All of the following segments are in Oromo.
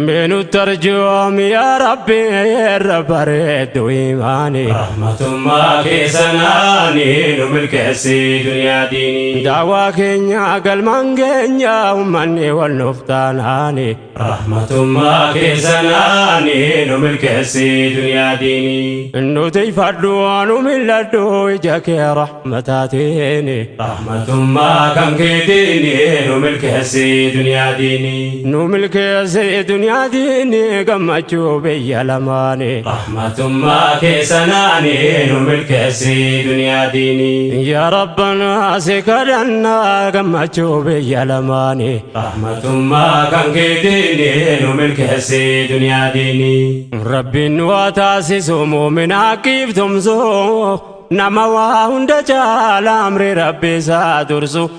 من الترجم يا ربي يا رب رد إيماني رحمة ما كيسناني نملك السي دنيا ديني دعواك يا قل من يا أمني والنفتاناني رحمة ما كيسناني نملك السي دنيا ديني إنه تيفردو من لدو إجاك يا رحمتاتيني رحمة ما كان كيديني نملك السي دنيا ديني نملك السي دنيا ديني قمتشو بي لماني رحمة ما كيسناني نملك السي دنيا ديني يا ربنا سكرنا قمتشو بي لماني رحمة ما كان كيديني نملك السي دنيا ديني ربي وتاسس مؤمنا كيف تمزو نما هند جال أمر ربي سادرسو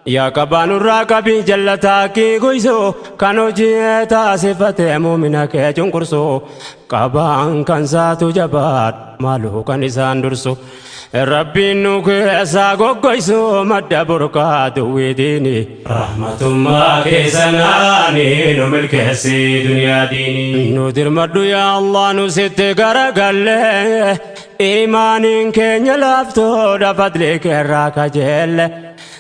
يا كبان الراكبي جلتا كي غيسو كانو جيتا صفة مؤمنا كي جنكرسو كبان كان ساتو جبات مالو كان إسان درسو ربي نوك أساقو غيسو مدى بركات ويديني رحمة ما كيسناني نملك السي دنيا ديني ندير مدو يا الله نسيت غرقل إيمان كن يلافتو دفت لك الراكا جل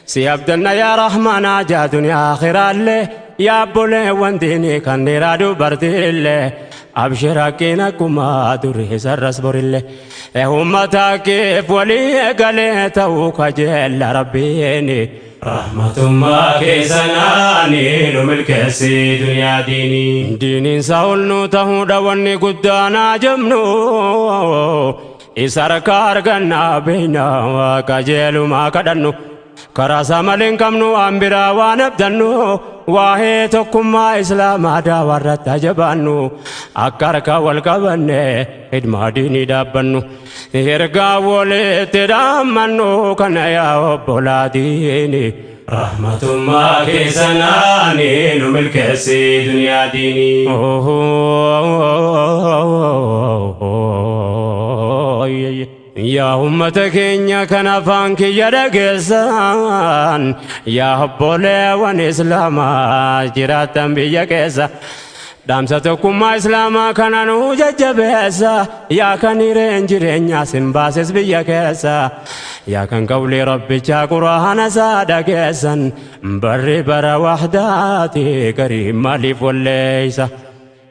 سيبدلنا يا رحمن جا دنيا آخر اللي يا بولي وانديني كان نرادو بردي أبشر كينا كما دري سرس بريلي أمتا كيف ولي قليتا وكجل ربيني رحمة ما كيسناني نملك السي دنيا ديني ديني ساول نوته دواني قدانا جمنو إساركار غنا بينا وكجل ما كدنو كراسا ملين كمنو أمبرا وانبدنو واهي توكما إسلام دا ورد جبانو أكاركا والكبنة إدما ديني دابنو هرقا ولي تدامنو كان يا أبولا ديني رحمة ما كيسناني نملك السي دنيا ديني يا أمتك إنيا كان فانك يا رجسان يا بولي وان جراتا بيا كيسا دامستكم إسلاما كان نوجا جبسا يا كان رنجرين يا سنباسس بيا كيسا يا كان قولي ربي جا قرآن سادا كيسا بري برا وحداتي كريم مالي فوليسا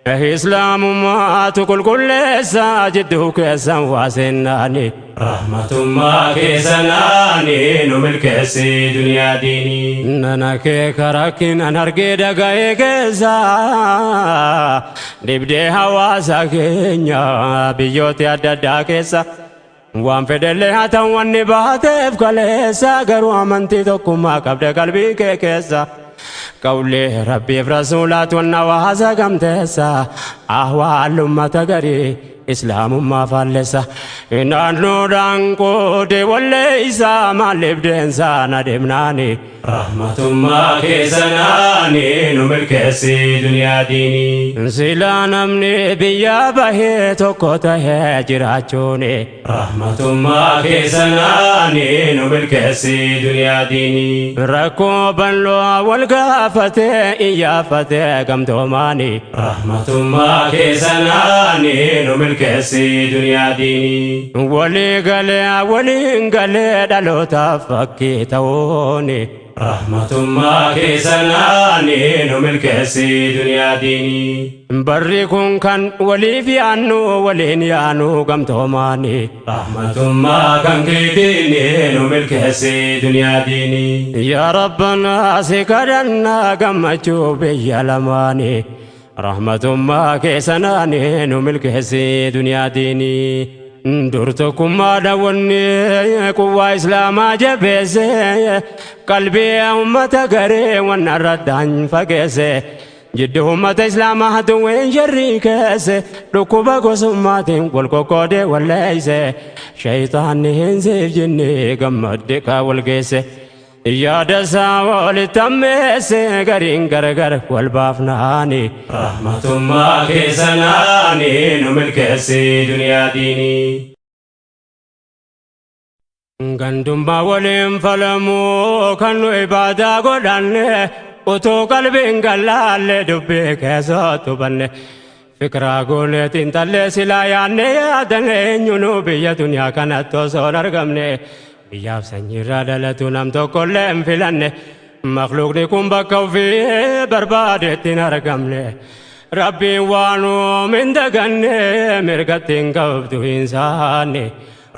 إسلام ما تقول كل ساجده كيسا واسناني رحمة ما كيسناني نملك السي دنيا ديني نانا كي كراكين أنرقي دقاي كيسا نبدي هواسا كينيا بيوتي أددا كيسا وان فدلي هاتا واني باتف كاليسا قروا منتي تكما قبل قلبي كيسا قولي ربي فرسولات والنواسا قمتسا أهوال أمتا قري إسلام ما فلسا إن أنوران قودي والليسا ما لبدين سانا دمناني رحمة ما كيسناني نملك السي دنيا ديني سلا نمني بيا بهي توكوتا هجراتوني رحمة ما كيسناني نملك السي دنيا ديني ركوبا لو والقافة إيافة قم دوماني رحمة ما كيسناني نملك السي دنيا ديني ولي قلي دلو تفكي توني رحمة ما كيسناني نملك السي دنيا ديني بريكون كان ولي في عنو ولي نيانو قم توماني رحمة ما كان كيديني نملك السي دنيا ديني يا ربنا سكرنا قم بي لماني رحمة ما كيسناني نملك السي دنيا ديني دورتكم ما دوني قوة إسلام جبسي قلبي أمة قري ونردان فقسي جد أمة إسلام هدوين شريكسي ركوبة قسمات والكوكود والليسي شيطان هنزيف جني قمدك والقسي يا دسا والتمسي قرين قرقر والبافناني رحمة ما كيسناني نملك السي دنيا ديني غندم باولين فلمو كانوا عبادة قدن utuu qalbiin gallaalle dubbii keessattu banne fikraa gooneetiin tallee silaa yaanne yaadane eenyunuu biyya duniyaa kanatti osoo hin argamne biyyaaf sanyiirraa dhalatu nam tokkollee hin filanne makhluuqni kun bakka ofii barbaadeetti hin argamne rabbiin waanuu min daganne mirgatti hin qabdu hin saanne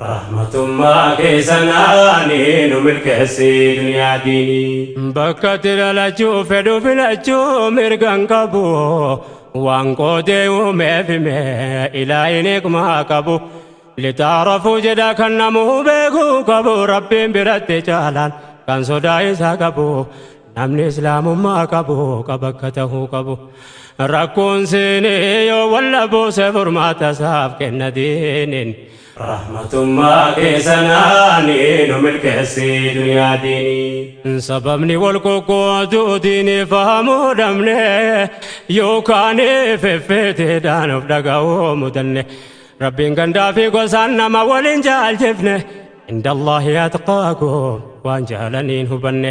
rahmatummaa keessanaani nu milkeessi duniyaa diinii bakkatti dhalachuu fedhu filachuu mirgan qabu waan qoodee uumeef hime ilaahin hikmaa qabu litaarafuu jedha kan namuu beekuu qabu rabbiin biratti caalaan kan sodaa isaa qabu namni islaamummaa qabu qaba akka ta'uu qabu rakkoon siinii yoo walla buuse furmaata isaaf kenna diiniin rahmatummaa keessanaani nu milkeessi duniyaa diinii sababni wal qoqqooduu diinii fahamuu dhabne yookaan feffeeteedhaan of dhaga'uu mudanne rabbiin gandaa fi gosaan nama waliin jaalchifne inda Allahi atqaakum waan jaalaniin hubanne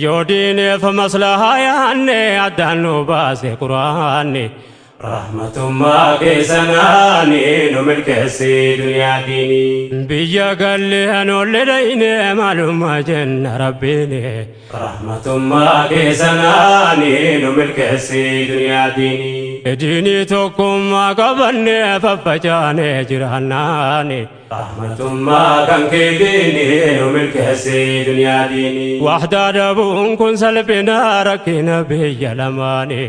yoo diineef maslahaa yaanne addaan nu baase quraanni rahmatummaa keessanaani nu milkeessi duniyaa diinii biyya galleen olle dhayne maalummaa jenna rabbiini rahmatummaa keessanaani nu milkeessi duniyaa diinii diinii tokkummaa qabanne faffacaane jiraannaani rahmatummaa kan keetiini nu milkeessi duniyaa diinii wahdaa dhabuun kun salphina rakkina biyya lamaani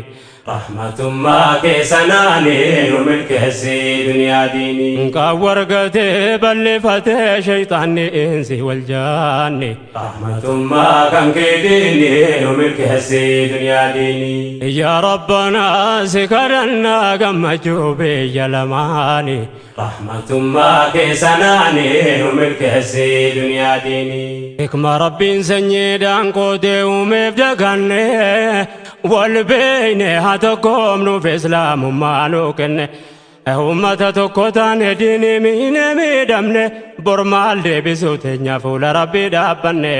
rahmatummaa keessanaani nu milkeessi duniyaa diinii qaawwargatee balleeffatee shayxaanni insi wal jaanni rahmatummaa kan keetiini nu milkeessi duniyaa diinii yaa rabbanaa si kadhannaa gammachuu biyya lamaani rahmatummaa keessanaani nu milkeessi duniyaa diinii hikma rabbiin sanyiidhaan qoodee uumeef daganne wal beeyne haa tokkoomnuuf islaamummaa nuu kenne ummata tokko taane diinii miine miidhamne bor maal deebisuu teenya fuula rabbii dhaabbanne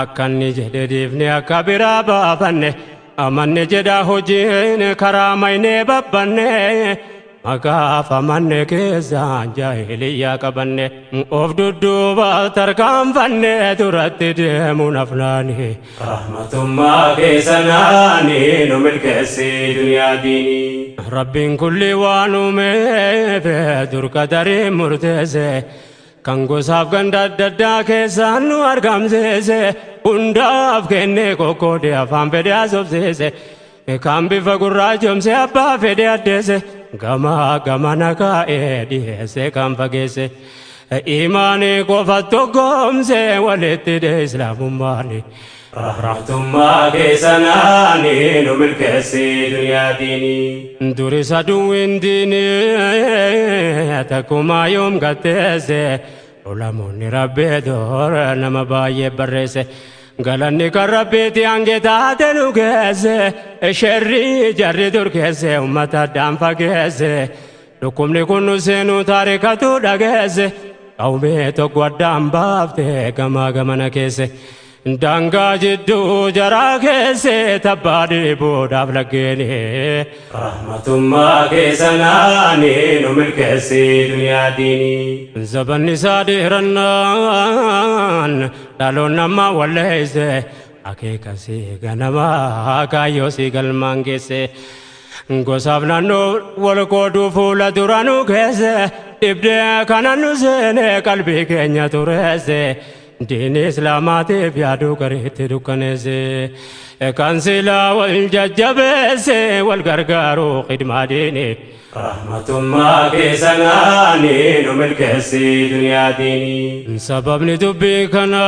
akka inni jedhe diifne akka biraa baafanne amanne jedha hojiin karaa maynee babbanne maqaaf amanne keessaan jaahiliyyaa qabanne of dudduuba tarkaanfanne duratti deemuun afnaani rahmatummaa keessanaani nu milkeessi duniyaa diinii rabbiin kulli waan uumeef dur qadarii murteesse kan gosaaf ganda adda addaa keessaan nu argamsiise hundaaf kenne kokkoodee afaan fedhe asobsiise kan bifa gurraachomse abbaa fedhe addeesse gamaa gamana kaa'ee dhiyeesse kan fageesse imaanii qofa tokkoomse walitti hidhe islaamummaani rahmatummaa keessanaani nu milkeessi duniyaa diinii durisa duwwiin diinii takkumaa yoom gatteesse ulamoonni rabbee door nama baay'ee barreesse galanni kan rabbiiti hange taate nu keesse sherrii jarri dur keesse ummata addaan fageesse dhukkubni kun nu seenuu taarikatu dhageesse qawmee tokko addaan baafte gamaa gamana keesse daangaa jidduu jaraa keesse tabbaa dhiibuudhaaf laggeeni rahmatummaa keessanaani nu milkeessi duniyaa diinii zabanni isaa dheerannaan dhaloon namaa walleeyse akeekasii ganamaa kaayyoo sii galmaan geesse gosaaf naannoo wal qooduu fuula dura nu keesse dhibdee kana nu seene qalbii keenya tureesse diini islaamaatiif yaaduu gariitti dukkaneesse kan silaa wal jajjabeesse wal gargaaruu khidmaa diini rahmatummaa keessanaani nu milkeessi duniyaa diinii sababni dubbii kana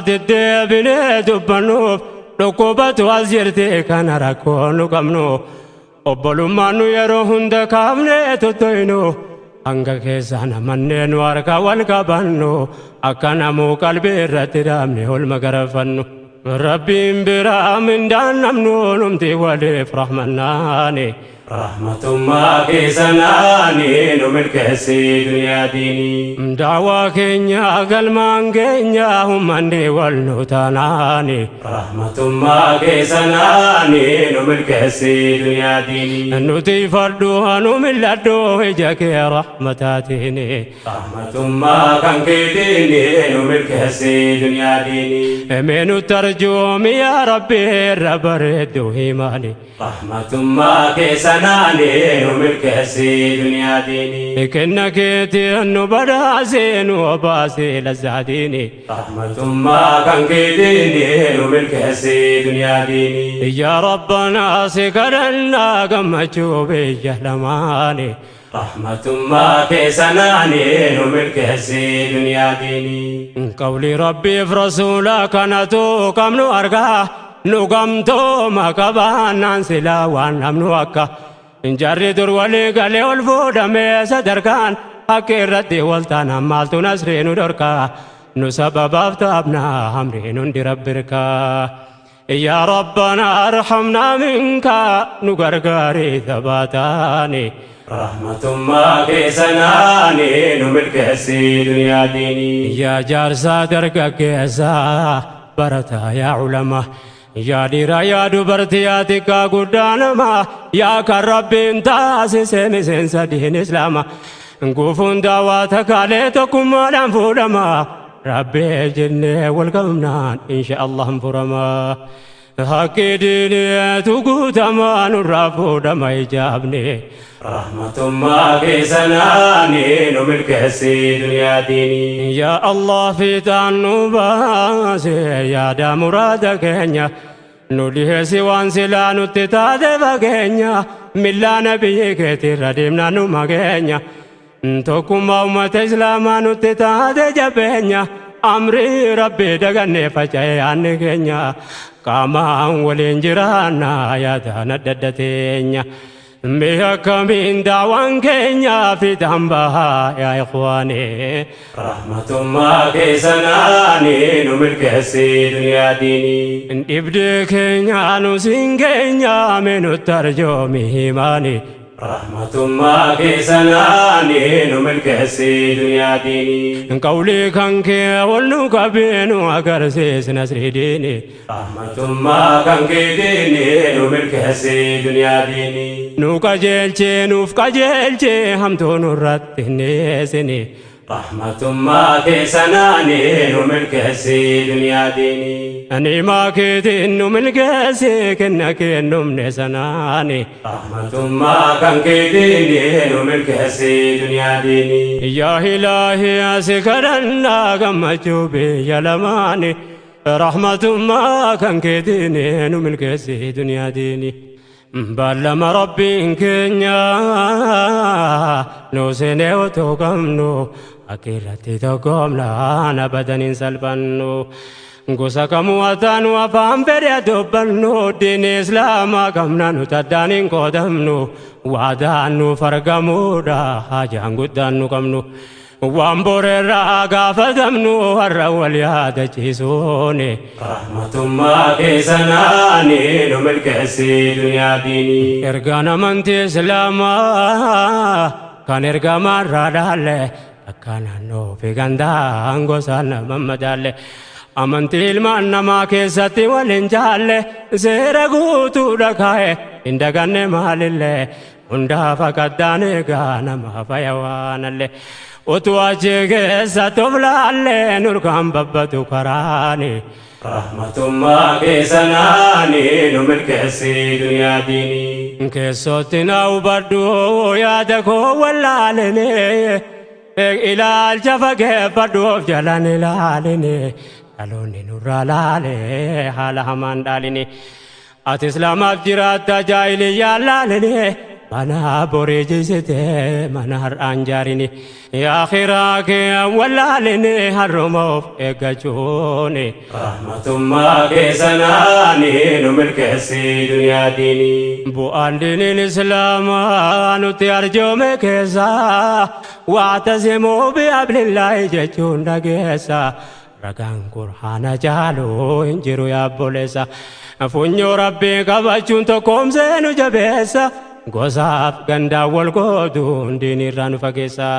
deddeebinee dubbannuuf dhukkubatu as jirti kana rakkoo nu qabnu obbolummaan nu yeroo hunda kaafnee tuttoynu hanga keessaan amannee nu harka wal qabannu akka namuu qalbii irratti dhaabne olma garafannu rabbiin biraa mindaan namnu numti waliif rahmannaani rahmatummaa keessanaanii nu milkeessii duniyaa diinii. Daawaa keenya galmaan keenya humnee wal nu taanaani. Rahmatummaa keessanaanii nu milkeessii duniyaa diinii. Nuti farduu nu milladhu ija kee rahmataatiini. Rahmatummaa kan keetiini nu milkeessii duniyaa diinii. Meenu tarjuumi yaa Rabbi irra bareeddu himaani. Rahmatummaa keessanaanii nu milkeessii duniyaa diinii. Kenna keetii nu badhaasee nu obaasee lazzaatiini. Rahmatummaa kan keetiini nu milkeessii duniyaa diinii. Yaa Rabbanaa si kadhannaa gammachuu biyya lamaani. Rahmatummaa keessanaanii nu milkeessii duniyaa diinii. Qawli Rabbiif rasuula kanatu qabnu argaa. Nu gamtooma qabaannaan silaa waan namnu akka. Jarri dur walii galee ol fuudhamee sadarkaan akka irratti waltaanaan maaltu nasree nu dhorkaa. Nu sababaaf taabnaa hamriin hundi rabbirkaa. Yaa Rabbanaa arhamnaa minkaa nu gargaarii tabaataani. Rahmatummaa keessanaanii nu milkeessii duniyaa diinii. Yaa jaarsaa dargaggeessaa barataa yaa ulamaa. Yaa dhiiraa yaa dubartii yaa xiqqaa guddaa namaa. Yaa kan Rabbiin taasise miseensa diin Islaamaa. Guufuun daawwaa takaalee tokkummaadhaan fuudhamaa. Rabbii jennee wal qabnaan insha'Allah furamaa. Haqqi diineetu guutamaa nurraa fuudhama ijaabne. Rahmatummaa keessanaanii nu milkeessii duniyaa diinii. Yaa Allah fiixaan nu baase yaada muraada keenya. Nu dhiheessi waan silaa nutti taate fageenya. Millaa nabiyyi keetirra deemnaa nu mageenya. Tokkummaa ummata Islaamaa nutti taate jabeenya. Amri Rabbi dagannee faca'ee yaanni keenya. Qaamaan waliin jiraannaa yaadaan adda adda teenya. Mi'a kamiin daawwan keenya fiixaan bahaa yaa ikhwaanii. Rahmatummaa keessanaanii nu milkeessii duniyaa diinii. Dhibdee keenya nu siin keenya nutti arjoomi himaani. Rahmatummaa keessanaanii nu milkeessii duniyaa diinii. Qawli kan kee wal nu qabee nu agarsiisi nasrii diini. Rahmatummaa kan keetiini nu milkeessii duniyaa diinii. Nu qajeelchee nuuf qajeelchee hamtuu nurratti hin dhiyeessini. Rahmatummaa keessanaanii nu milkeessii duniyaa diinii. Ni'imaa keetiin nu milkeessee kenna kennumne sanaani. Rahmatummaa kan keetiini nu milkeessii duniyaa diinii. Yaa Ilaahi asi kadhannaa gammachuu biyya lamaani. Rahmatummaa kan keetiin nu milkeessee duniyaa diinii. Ballama Rabbiin keenya nu seenee otoo qabnu. Akirratti tokkoomnaan abadan hin salphannu. Gosa kamuu ataanu afaan fedhe dubbannu. Diinii Islaamaa qabna nuti addaan hin qoodamnu. Waadaan nuuf argamuudha hajaan guddaan nu qabnu. Waan boreerraa gaafatamnu har'a wal yaadachiisuuni. Rahmatummaa keessanaanii nu milkeessii duniyaa diinii. Ergaan amantii Islaamaa kan ergamaarraa dhaalle. Akka naannoo fi gandaan gosa nama madaalle. Amantii ilmaan namaa keessatti waliin jaalle. Seera guutuudha kaa'e hin daganne maalillee. Hundaaf akkaddaan eegaa namaaf ayyawaanalle. Utuu achi keessa toflaalle nurkaan babbatu karaani. Rahmatummaa keessanaanii nu milkeessii duniyaa diinii. Keessootti na hubadhu yaada koo wallaaline. Ilaalcha fageeffadhuuf jalaan ilaaline. Dhaloonni nurraa laale haala hamaan dhaaline. Ati Islaamaaf jiraatta jaahiliyyaan laaline. Mana borii jisite mana har'aan jaarini. Akhiraa kee wallaaline har'umoof eeggachuuni. Rahmatummaa keessanaanii nu milkeessii duniyaa diinii. Bu'aan diiniin Islaamaa nutti arjoome keessa. Wa'tasimuu bihablillaahi jechuun dhageessa. Ragaan Qur'aana jaaluu hinjiru yaabboleessa. Funyoo Rabbii qabachuun tokkoomsee nu jabeessa. gosaaf gandaa wal qooduun diinii irraa nu fageessa.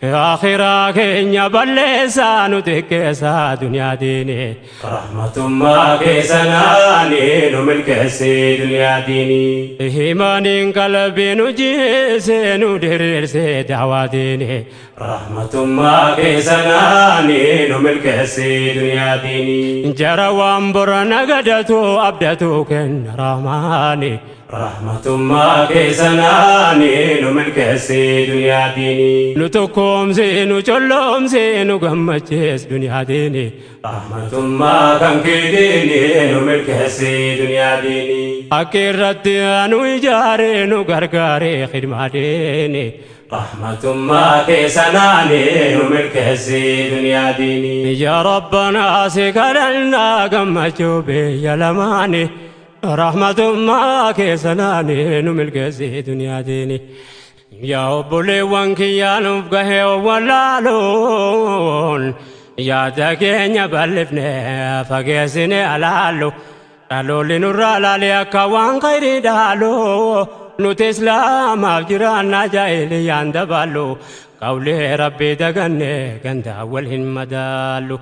Akhiraa keenya balleessaa nu xiqqeessa duniyaa diinii. Rahmatummaa keessanaani nu milkeessi duniyaa diinii. Imaaniin qalbii nu jiisee nu diriirsee daawaa diinii. Rahmatummaa keessanaani nu milkeessi duniyaa diinii. Jara waan bora nagadatu abdatu kenna rahmaani. Rahmatummaa keessanaani nu milkeessi duniyaa diinii. Nu tokkoomsi nu colloomsi nu gammachiis duniyaa diinii. Rahmatummaa kan keetiini nu milkeessi duniyaa diinii. Akka irratti nu ijaare nu gargaare khidmaa diinii. Rahmatummaa keessanaani nu milkeessi duniyaa diinii. Yaa Rabbanaa si kadhannaa gammachuu biyya lamaanii. Rahmatummaa keessanaani nu milkeessi duniyaa diinii. Yaa obboleewwan kiyyaa nuuf gahee wallaaluun yaada keenya bal'ifnee fageessinee alaallu. Dhaloonni nurraa laalee akka waan khayrii dhaalu. Nuti islaamaaf jiraannaa jaahiliyyaan dabaallu. Qawlee rabbii dagannee gandaa wal hin madaallu.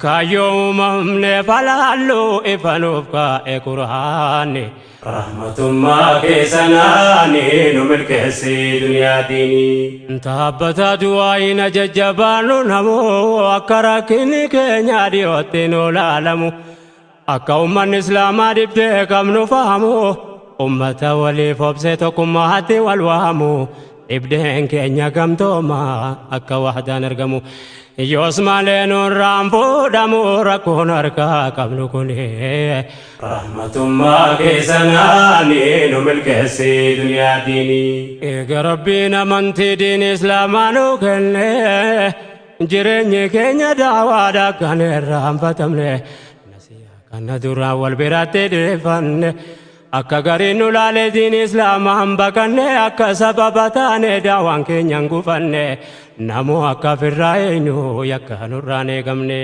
Kaayyoo uumamnee falaallu ifanuuf kaa'e Qur'aanni. Rahmatummaa keessanaani nu milkeessi duniyaa diinii. Taabbata du'aayina jajjabaannu namoo akka rakkinni keenya dhiyootti nu laalamu. Akka ummanni islaamaa dhibdee qabnu fahamu. Ummata waliif obsee tokkummaatti wal waamu. Dhibdeen keenya gamtoomaa akka wahdaan argamu. Yoos malee nurraan fuudhamu rakkoon harkaa qabnu kuni. Rahmatummaa keessanaani nu milkeessi duniyaa diinii. Eega Rabbiin amantii diinii islaamaa nu kenne. Jireenyi keenya daawaadha kan irraanfatamne. Nasiyaa kana duraan wal biratti dhiifanne. Akka gariin nu laalee diinii islaamaan baqanne. Akka sababa taane daawaan keenyaan gufanne. Namoo akka firraa eenyu yakka nurraan eegamne.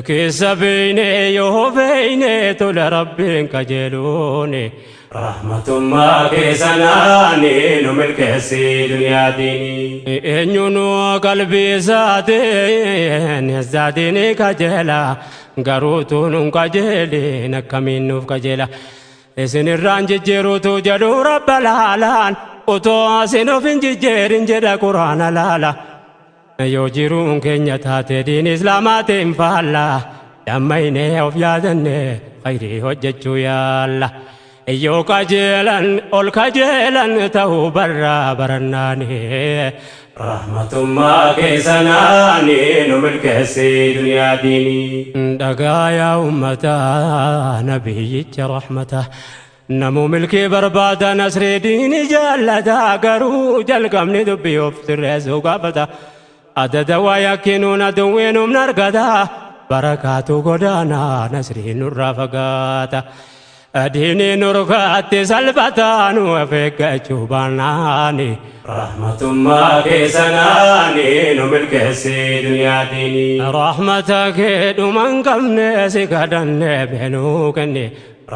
Keessa beeyne yoo beeyne tola rabbiin kajeeluuni. Rahmatummaa keessanaani nu milkeessi duniyaa diinii. Eenyuun qalbii isaatiin isaatiin kajeela. Garuu tunuun kajeeliin akkamiin nuuf kajeela. Isin irraan jijjiiruutu jedhu rabba laalaan. Otoo asin of hin jijjiirin jedha Qur'aana laala. Yoo jiruun keenya taate diin islaamaatiin faalla. Dammaynee of yaadanne khayrii hojjechuu yaalla. Yoo kajeelan ol kajeelan ta'uu barraa barannaani. Rahmatummaa keessanaani nu milkeessi duniyaa diinii. Dhagaa yaa ummataa nabiyyicha rahmata. Namu milkii barbaada nasrii diinii jaallata. Garuu jalqabni dubbii of sirreessuu gaafata. Adada waa yakkinuun aduwwiin humna argata. Barakaatu godaana nasrii nurraa fagaata. Diinii nurkaatti salphata nu eeggachuu baannaani. Rahmatummaa keessanaani nu milkeessi duniyaa diinii. Rahmata kee dhuman qabne si kadhanne beenuu kenne.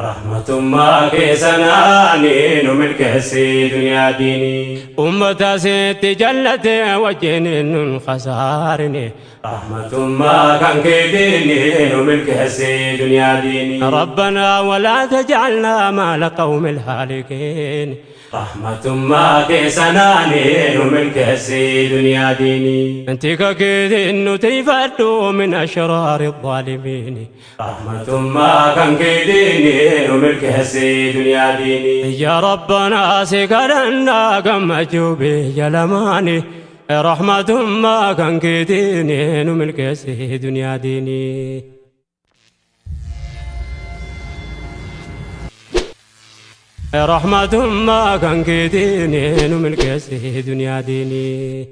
Rahmatummaa keessanaani nu milkeessi duniyaa diinii. Ummata sitti jallate wajjin nun khasaarine. Rahmatummaa kan keetiini nu milkeessi duniyaa diinii. Rabbanaa walaa tajcalnaa maala qawmil haalikiin. Rahmatummaa keessanaani nu milkeessi duniyaa diinii. Tika keetiin nuti fadhu min ashraari dhaalimiin. Rahmatummaa kan keetiini nu milkeessi duniyaa diinii. Yaa Rabbanaa si kadhannaa gammachuu biyya lamaanii. Rahmatummaa kan keetiini nu milkeessi duniyaa diinii. Rahmatummaa kan keetiini nu milkeessi duniyaa diinii.